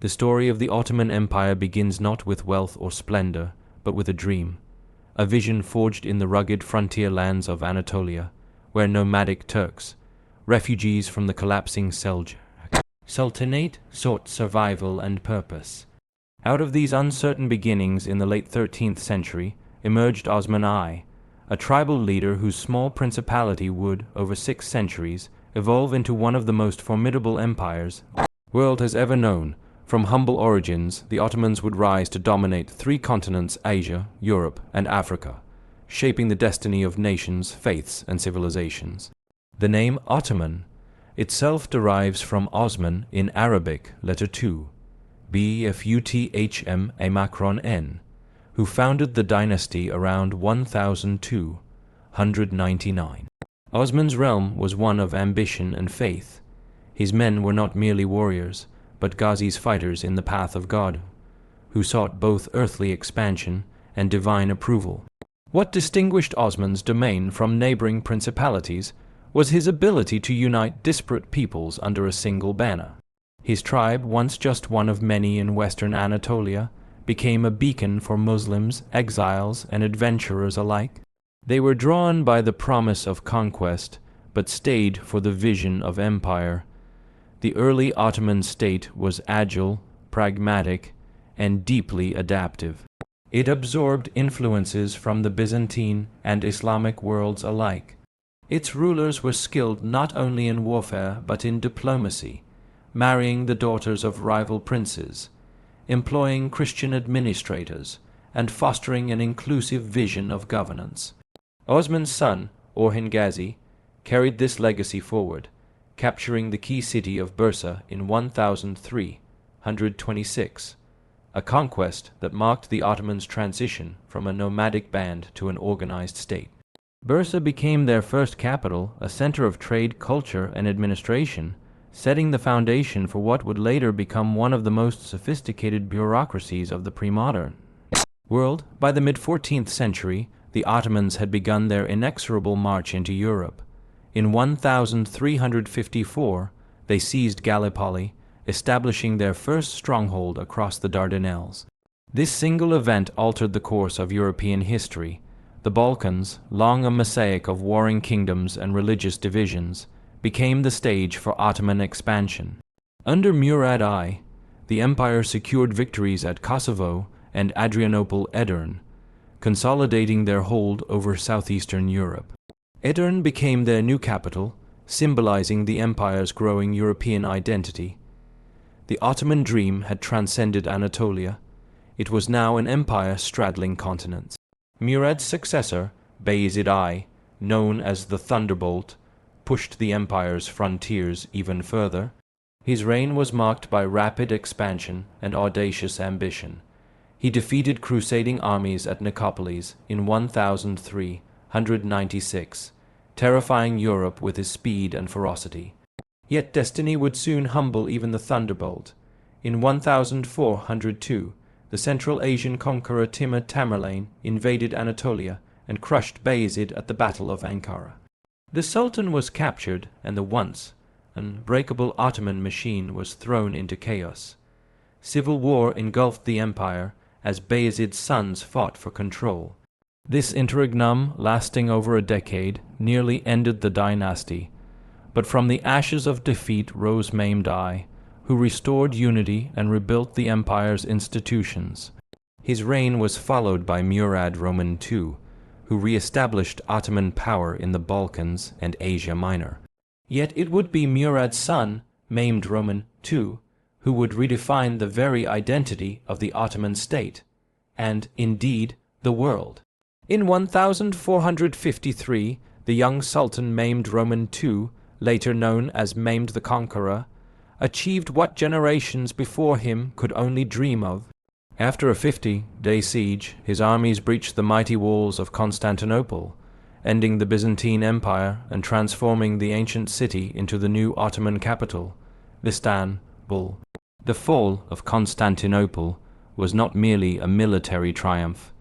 The story of the Ottoman Empire begins not with wealth or splendor, but with a dream, a vision forged in the rugged frontier lands of Anatolia, where nomadic Turks, refugees from the collapsing Seljuk Sultanate, sought survival and purpose. Out of these uncertain beginnings in the late 13th century emerged Osman I, a tribal leader whose small principality would, over 6 centuries, evolve into one of the most formidable empires the world has ever known. From humble origins, the Ottomans would rise to dominate 3 continents, Asia, Europe, and Africa, shaping the destiny of nations, faiths, and civilizations. The name Ottoman itself derives from Osman in Arabic, letter 2, Bfuthm a macron n, who founded the dynasty around 1299. Osman's realm was one of ambition and faith. His men were not merely warriors, but Ghazi's fighters in the path of God, who sought both earthly expansion and divine approval. What distinguished Osman's domain from neighboring principalities was his ability to unite disparate peoples under a single banner. His tribe, once just one of many in Western Anatolia, became a beacon for Muslims, exiles, and adventurers alike. They were drawn by the promise of conquest, but stayed for the vision of empire. The early Ottoman state was agile, pragmatic, and deeply adaptive. It absorbed influences from the Byzantine and Islamic worlds alike. Its rulers were skilled not only in warfare but in diplomacy, marrying the daughters of rival princes, employing Christian administrators, and fostering an inclusive vision of governance. Osman's son, Orhan Ghazi, carried this legacy forward, capturing the key city of Bursa in 1326, a conquest that marked the Ottomans' transition from a nomadic band to an organized state. Bursa became their first capital, a center of trade, culture, and administration, setting the foundation for what would later become one of the most sophisticated bureaucracies of the pre-modern world. By the mid-14th century, the Ottomans had begun their inexorable march into Europe. In 1354, they seized Gallipoli, establishing their first stronghold across the Dardanelles. This single event altered the course of European history. The Balkans, long a mosaic of warring kingdoms and religious divisions, became the stage for Ottoman expansion. Under Murad I, the empire secured victories at Kosovo and Adrianople Edirne, consolidating their hold over southeastern Europe. Edirne became their new capital, symbolizing the empire's growing European identity. The Ottoman dream had transcended Anatolia. It was now an empire straddling continents. Murad's successor, Bayezid I, known as the Thunderbolt, pushed the empire's frontiers even further. His reign was marked by rapid expansion and audacious ambition. He defeated crusading armies at Nicopolis in 1396, terrifying Europe with his speed and ferocity. Yet destiny would soon humble even the Thunderbolt. In 1402, the Central Asian conqueror Timur Tamerlane invaded Anatolia and crushed Bayezid at the Battle of Ankara. The Sultan was captured, and the once unbreakable Ottoman machine was thrown into chaos. Civil war engulfed the empire as Bayezid's sons fought for control. This interregnum, lasting over a decade, nearly ended the dynasty. But from the ashes of defeat rose Mehmed I, who restored unity and rebuilt the empire's institutions. His reign was followed by Murad Roman II, who re-established Ottoman power in the Balkans and Asia Minor. Yet it would be Murad's son, Mehmed Roman II, who would redefine the very identity of the Ottoman state, and, indeed, the world. In 1453, the young Sultan Mehmed Roman II, later known as Mehmed the Conqueror, achieved what generations before him could only dream of. After a 50-day siege, his armies breached the mighty walls of Constantinople, ending the Byzantine Empire and transforming the ancient city into the new Ottoman capital, Istanbul. The fall of Constantinople was not merely a military triumph.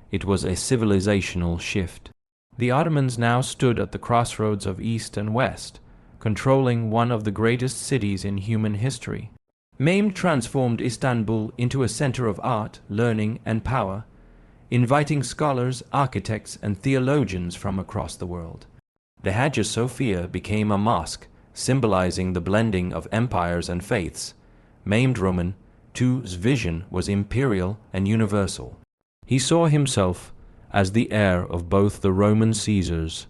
It was a civilizational shift. The Ottomans now stood at the crossroads of East and West, controlling one of the greatest cities in human history. Mehmed transformed Istanbul into a center of art, learning, and power, inviting scholars, architects, and theologians from across the world. The Hagia Sophia became a mosque, symbolizing the blending of empires and faiths. Mehmed II's vision was imperial and universal. He saw himself as the heir of both the Roman Caesars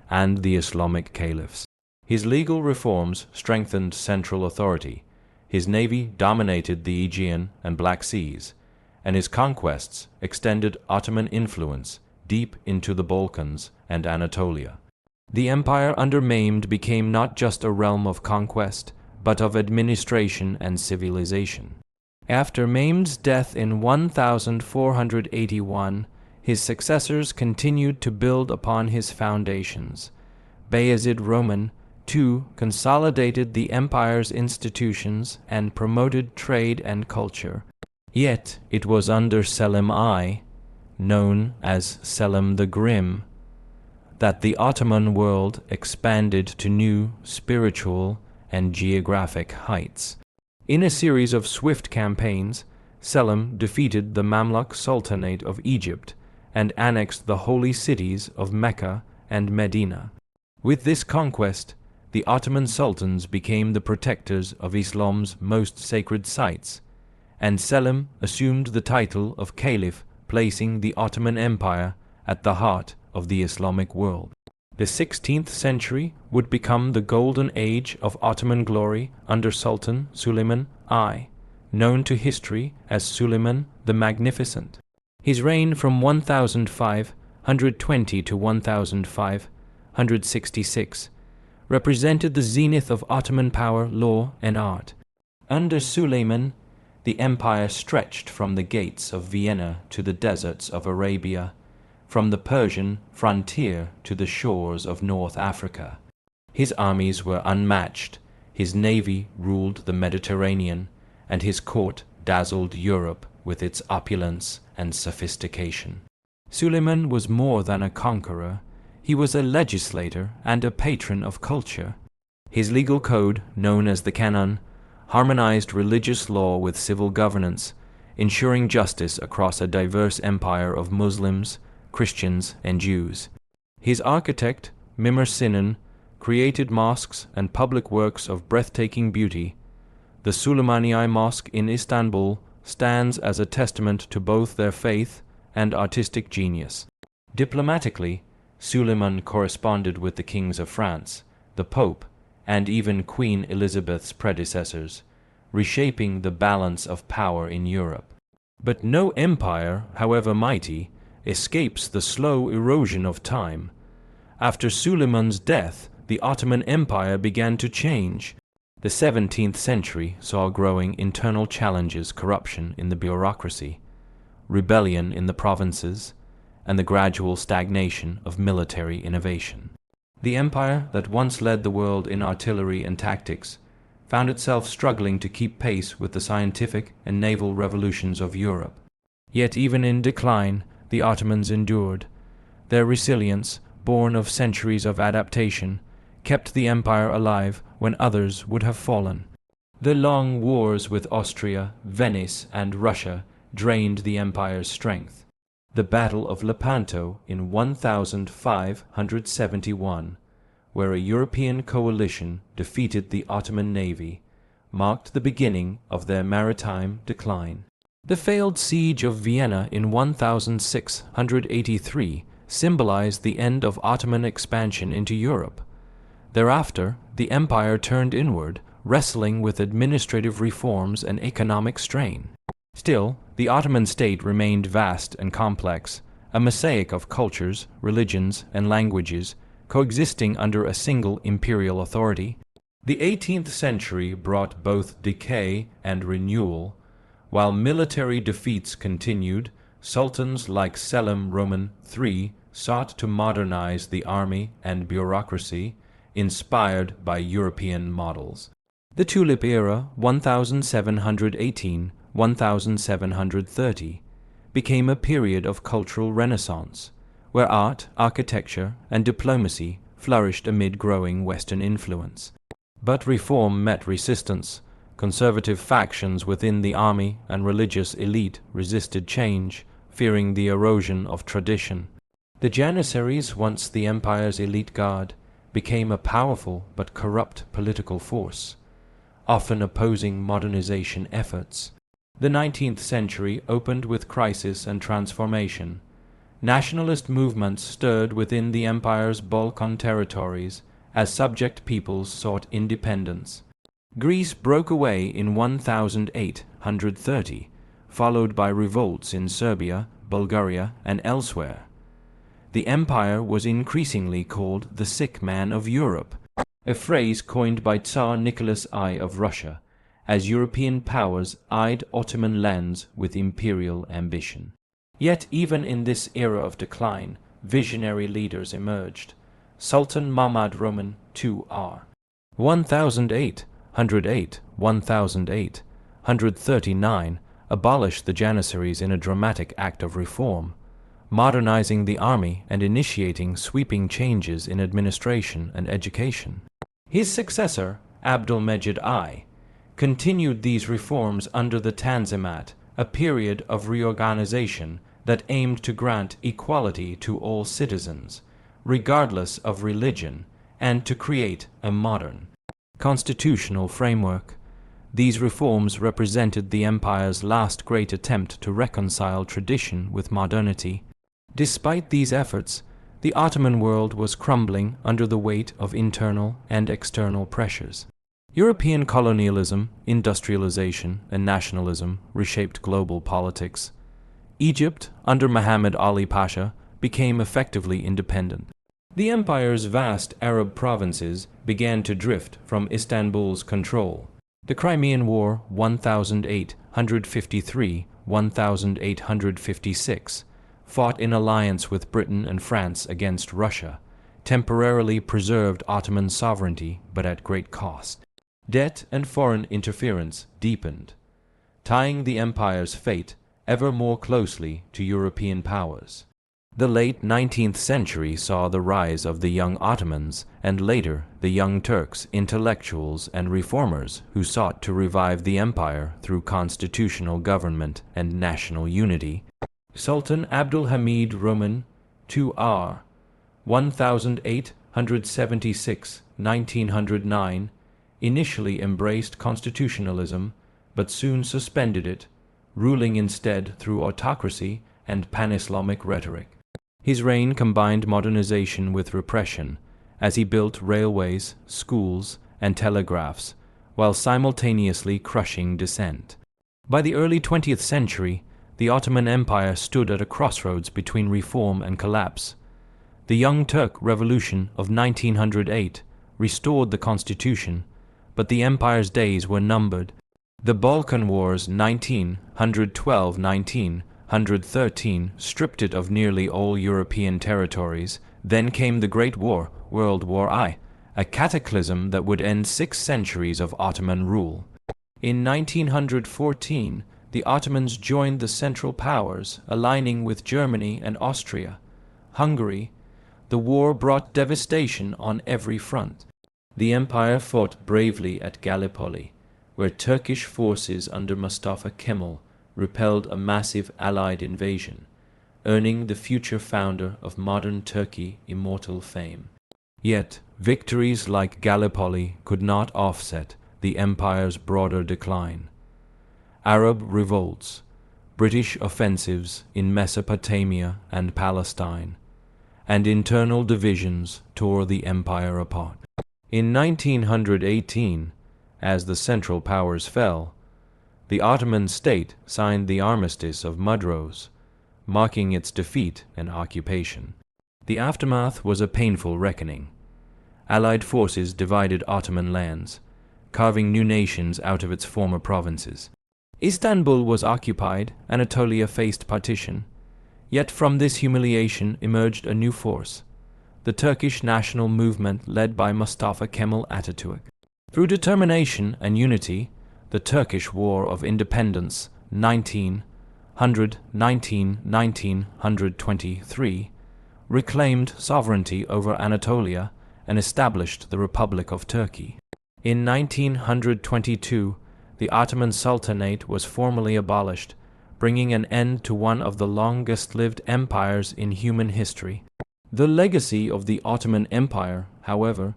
and the Islamic caliphs. His legal reforms strengthened central authority. His navy dominated the Aegean and Black Seas, and his conquests extended Ottoman influence deep into the Balkans and Anatolia. The empire under Mehmed became not just a realm of conquest, but of administration and civilization. After Mehmed's death in 1481, his successors continued to build upon his foundations. Bayezid II consolidated the empire's institutions and promoted trade and culture. Yet it was under Selim I, known as Selim the Grim, that the Ottoman world expanded to new spiritual and geographic heights. In a series of swift campaigns, Selim defeated the Mamluk Sultanate of Egypt and annexed the holy cities of Mecca and Medina. With this conquest, the Ottoman sultans became the protectors of Islam's most sacred sites, and Selim assumed the title of Caliph, placing the Ottoman Empire at the heart of the Islamic world. The 16th century would become the golden age of Ottoman glory under Sultan Suleiman I, known to history as Suleiman the Magnificent. His reign from 1520 to 1566 represented the zenith of Ottoman power, law, and art. Under Suleiman, the empire stretched from the gates of Vienna to the deserts of Arabia, from the Persian frontier to the shores of North Africa. His armies were unmatched, his navy ruled the Mediterranean, and his court dazzled Europe with its opulence and sophistication. Suleiman was more than a conqueror. He was a legislator and a patron of culture. His legal code, known as the Canon, harmonized religious law with civil governance, ensuring justice across a diverse empire of Muslims, Christians, and Jews. His architect, Mimar Sinan, created mosques and public works of breathtaking beauty. The Süleymaniye Mosque in Istanbul stands as a testament to both their faith and artistic genius. Diplomatically, Suleiman corresponded with the kings of France, the Pope, and even Queen Elizabeth's predecessors, reshaping the balance of power in Europe. But no empire, however mighty, escapes the slow erosion of time. After Suleiman's death, the Ottoman Empire began to change. The 17th century saw growing internal challenges, corruption in the bureaucracy, rebellion in the provinces, and the gradual stagnation of military innovation. The empire that once led the world in artillery and tactics found itself struggling to keep pace with the scientific and naval revolutions of Europe. Yet even in decline, the Ottomans endured. Their resilience, born of centuries of adaptation, kept the empire alive when others would have fallen. The long wars with Austria, Venice, and Russia drained the empire's strength. The Battle of Lepanto in 1571, where a European coalition defeated the Ottoman navy, marked the beginning of their maritime decline. The failed siege of Vienna in 1683 symbolized the end of Ottoman expansion into Europe. Thereafter, the empire turned inward, wrestling with administrative reforms and economic strain. Still, the Ottoman state remained vast and complex, a mosaic of cultures, religions, and languages, coexisting under a single imperial authority. The 18th century brought both decay and renewal. While military defeats continued, sultans like Selim III sought to modernize the army and bureaucracy, inspired by European models. The Tulip era, 1718–1730, became a period of cultural renaissance, where art, architecture, and diplomacy flourished amid growing Western influence. But reform met resistance. Conservative factions within the army and religious elite resisted change, fearing the erosion of tradition. The Janissaries, once the empire's elite guard, became a powerful but corrupt political force, often opposing modernization efforts. The 19th century opened with crisis and transformation. Nationalist movements stirred within the empire's Balkan territories as subject peoples sought independence. Greece broke away in 1830, followed by revolts in Serbia, Bulgaria, and elsewhere. The empire was increasingly called the sick man of Europe, a phrase coined by Tsar Nicholas I of Russia, as European powers eyed Ottoman lands with imperial ambition. Yet even in this era of decline, visionary leaders emerged. Sultan Mahmud Roman II-R. 1039 abolished the Janissaries in a dramatic act of reform, modernizing the army and initiating sweeping changes in administration and education. His successor, Abdülmecid I, continued these reforms under the Tanzimat, a period of reorganization that aimed to grant equality to all citizens, regardless of religion, and to create a modern, constitutional framework. These reforms represented the empire's last great attempt to reconcile tradition with modernity. Despite these efforts, the Ottoman world was crumbling under the weight of internal and external pressures. European colonialism, industrialization, and nationalism reshaped global politics. Egypt, under Muhammad Ali Pasha, became effectively independent. The empire's vast Arab provinces began to drift from Istanbul's control. The Crimean War 1853-1856, fought in alliance with Britain and France against Russia, temporarily preserved Ottoman sovereignty but at great cost. Debt and foreign interference deepened, tying the empire's fate ever more closely to European powers. The late 19th century saw the rise of the young Ottomans and later the young Turks, intellectuals and reformers who sought to revive the empire through constitutional government and national unity. Sultan Abdülhamid Roman II-R, 1876-1909, initially embraced constitutionalism but soon suspended it, ruling instead through autocracy and pan-Islamic rhetoric. His reign combined modernization with repression, as he built railways, schools, and telegraphs, while simultaneously crushing dissent. By the early 20th century, the Ottoman Empire stood at a crossroads between reform and collapse. The Young Turk Revolution of 1908 restored the constitution, but the empire's days were numbered. The Balkan Wars 1912-1913 stripped it of nearly all European territories. Then came the Great War, World War I, a cataclysm that would end 6 centuries of Ottoman rule. In 1914, the Ottomans joined the Central Powers, aligning with Germany and Austria. Hungary. The war brought devastation on every front. The empire fought bravely at Gallipoli, where Turkish forces under Mustafa Kemal repelled a massive Allied invasion, earning the future founder of modern Turkey immortal fame. Yet, victories like Gallipoli could not offset the empire's broader decline. Arab revolts, British offensives in Mesopotamia and Palestine, and internal divisions tore the empire apart. In 1918, as the Central Powers fell, the Ottoman state signed the Armistice of Mudros, marking its defeat and occupation. The aftermath was a painful reckoning. Allied forces divided Ottoman lands, carving new nations out of its former provinces. Istanbul was occupied, Anatolia faced partition. Yet from this humiliation emerged a new force, the Turkish national movement led by Mustafa Kemal Atatürk. Through determination and unity, the Turkish War of Independence 1919-1923 reclaimed sovereignty over Anatolia and established the Republic of Turkey. In 1922, the Ottoman Sultanate was formally abolished, bringing an end to one of the longest-lived empires in human history. The legacy of the Ottoman Empire, however,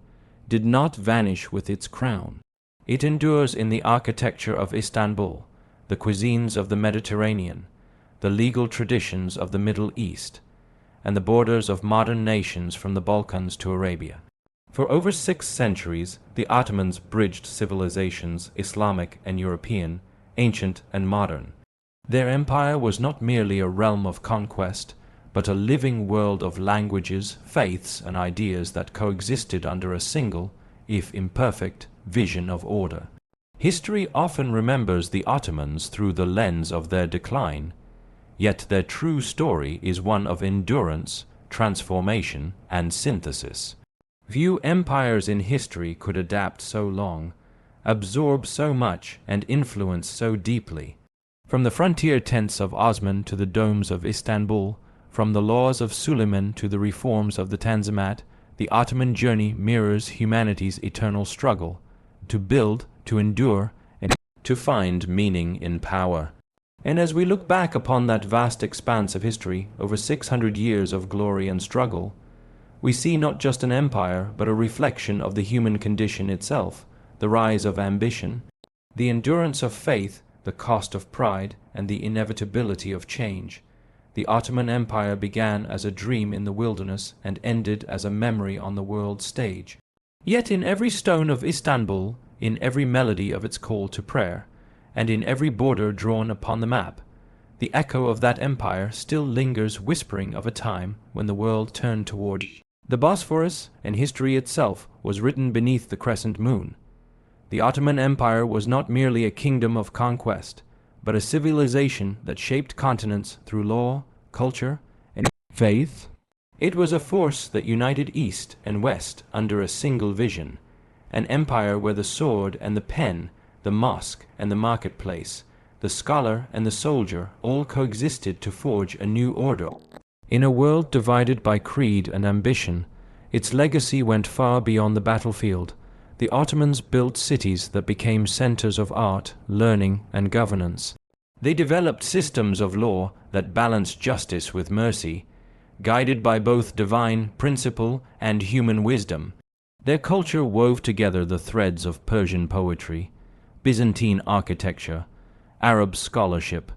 did not vanish with its crown. It endures in the architecture of Istanbul, the cuisines of the Mediterranean, the legal traditions of the Middle East, and the borders of modern nations from the Balkans to Arabia. For over 6 centuries, the Ottomans bridged civilizations, Islamic and European, ancient and modern. Their empire was not merely a realm of conquest, but a living world of languages, faiths, and ideas that coexisted under a single, if imperfect, vision of order. History often remembers the Ottomans through the lens of their decline, yet their true story is one of endurance, transformation, and synthesis. Few empires in history could adapt so long, absorb so much, and influence so deeply. From the frontier tents of Osman to the domes of Istanbul, from the laws of Suleiman to the reforms of the Tanzimat, the Ottoman journey mirrors humanity's eternal struggle to build, to endure, and to find meaning in power. And as we look back upon that vast expanse of history, over 600 years of glory and struggle, we see not just an empire, but a reflection of the human condition itself, the rise of ambition, the endurance of faith, the cost of pride, and the inevitability of change. The Ottoman Empire began as a dream in the wilderness and ended as a memory on the world stage. Yet in every stone of Istanbul, in every melody of its call to prayer, and in every border drawn upon the map, the echo of that empire still lingers, whispering of a time when the world turned toward the Bosphorus, and history itself was written beneath the crescent moon. The Ottoman Empire was not merely a kingdom of conquest, but a civilization that shaped continents through law, culture, and faith. It was a force that united East and West under a single vision, an empire where the sword and the pen, the mosque and the marketplace, the scholar and the soldier all coexisted to forge a new order. In a world divided by creed and ambition, its legacy went far beyond the battlefield. The Ottomans built cities that became centers of art, learning, and governance. They developed systems of law that balanced justice with mercy, guided by both divine principle and human wisdom. Their culture wove together the threads of Persian poetry, Byzantine architecture, Arab scholarship,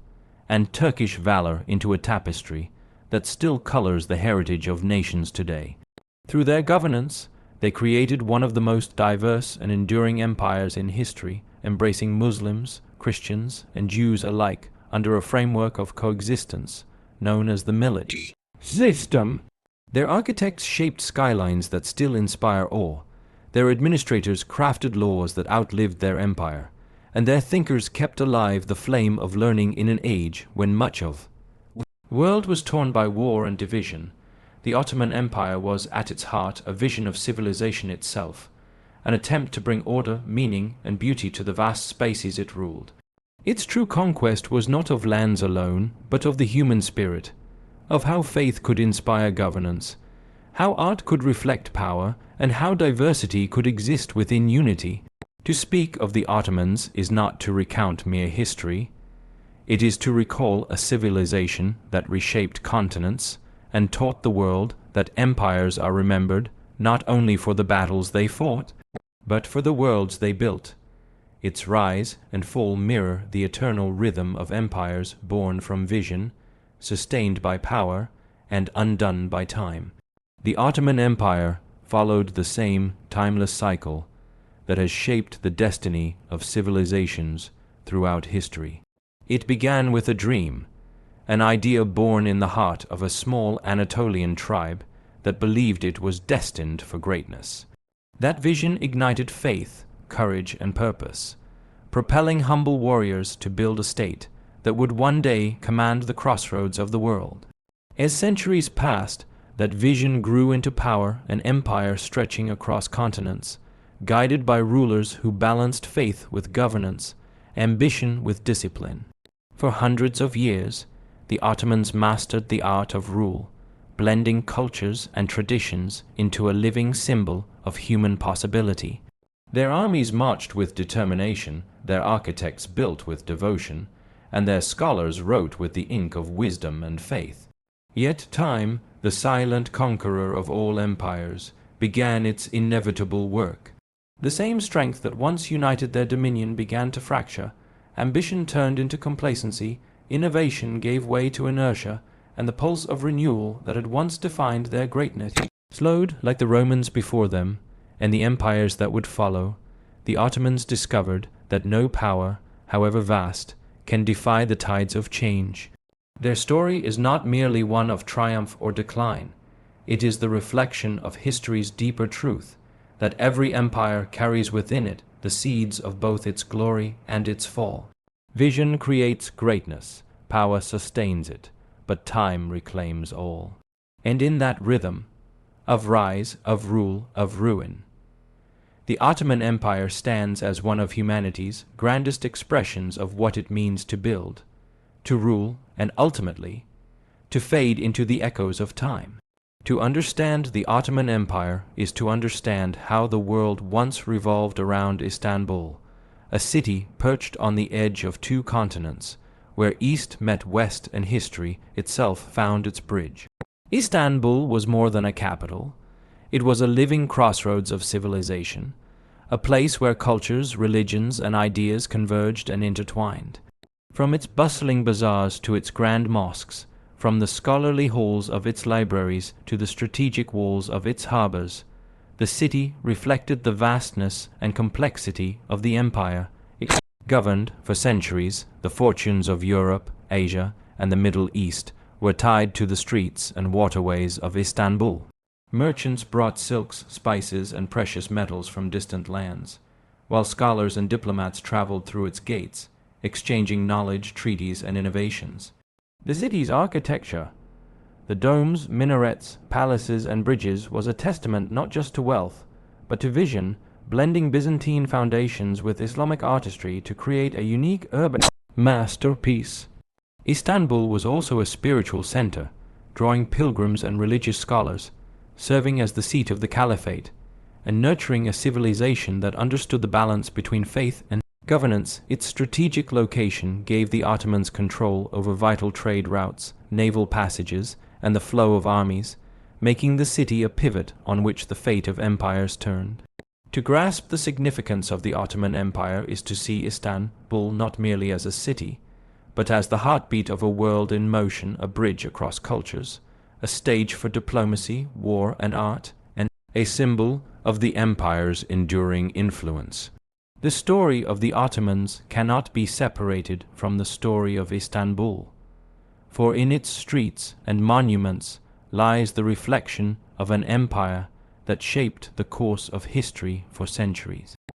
and Turkish valor into a tapestry that still colors the heritage of nations today. Through their governance, they created one of the most diverse and enduring empires in history, embracing Muslims, Christians, and Jews alike under a framework of coexistence known as the millet system. Their architects shaped skylines that still inspire awe. Their administrators crafted laws that outlived their empire, and their thinkers kept alive the flame of learning in an age when much of the world was torn by war and division. The Ottoman Empire was at its heart a vision of civilization itself, an attempt to bring order, meaning, and beauty to the vast spaces it ruled. Its true conquest was not of lands alone, but of the human spirit, of how faith could inspire governance, how art could reflect power, and how diversity could exist within unity. To speak of the Ottomans is not to recount mere history. It is to recall a civilization that reshaped continents and taught the world that empires are remembered not only for the battles they fought, but for the worlds they built. Its rise and fall mirror the eternal rhythm of empires born from vision, sustained by power, and undone by time. The Ottoman Empire followed the same timeless cycle that has shaped the destiny of civilizations throughout history. It began with a dream, an idea born in the heart of a small Anatolian tribe that believed it was destined for greatness. That vision ignited faith, courage, and purpose, propelling humble warriors to build a state that would one day command the crossroads of the world. As centuries passed, that vision grew into power, an empire stretching across continents, guided by rulers who balanced faith with governance, ambition with discipline. For hundreds of years, the Ottomans mastered the art of rule, blending cultures and traditions into a living symbol of human possibility. Their armies marched with determination, their architects built with devotion, and their scholars wrote with the ink of wisdom and faith. Yet time, the silent conqueror of all empires, began its inevitable work. The same strength that once united their dominion began to fracture. Ambition turned into complacency, innovation gave way to inertia, and the pulse of renewal that had once defined their greatness slowed like the Romans before them, and the empires that would follow. The Ottomans discovered that no power, however vast, can defy the tides of change. Their story is not merely one of triumph or decline. It is the reflection of history's deeper truth, that every empire carries within it the seeds of both its glory and its fall. Vision creates greatness, power sustains it, but time reclaims all. And in that rhythm, of rise, of rule, of ruin, the Ottoman Empire stands as one of humanity's grandest expressions of what it means to build, to rule, and ultimately, to fade into the echoes of time. To understand the Ottoman Empire is to understand how the world once revolved around Istanbul, a city perched on the edge of two continents, where East met West and history itself found its bridge. Istanbul was more than a capital. It was a living crossroads of civilization, a place where cultures, religions, and ideas converged and intertwined. From its bustling bazaars to its grand mosques, from the scholarly halls of its libraries to the strategic walls of its harbors, the city reflected the vastness and complexity of the empire. It governed, for centuries, the fortunes of Europe, Asia, and the Middle East were tied to the streets and waterways of Istanbul. Merchants brought silks, spices, and precious metals from distant lands, while scholars and diplomats traveled through its gates, exchanging knowledge, treaties, and innovations. The city's architecture, the domes, minarets, palaces, and bridges, was a testament not just to wealth, but to vision, blending Byzantine foundations with Islamic artistry to create a unique urban masterpiece. Istanbul was also a spiritual center, drawing pilgrims and religious scholars, serving as the seat of the caliphate, and nurturing a civilization that understood the balance between faith and governance. Its strategic location gave the Ottomans control over vital trade routes, naval passages, and the flow of armies, making the city a pivot on which the fate of empires turned. To grasp the significance of the Ottoman Empire is to see Istanbul not merely as a city, but as the heartbeat of a world in motion, a bridge across cultures, a stage for diplomacy, war, and art, and a symbol of the empire's enduring influence. The story of the Ottomans cannot be separated from the story of Istanbul, for in its streets and monuments lies the reflection of an empire that shaped the course of history for centuries.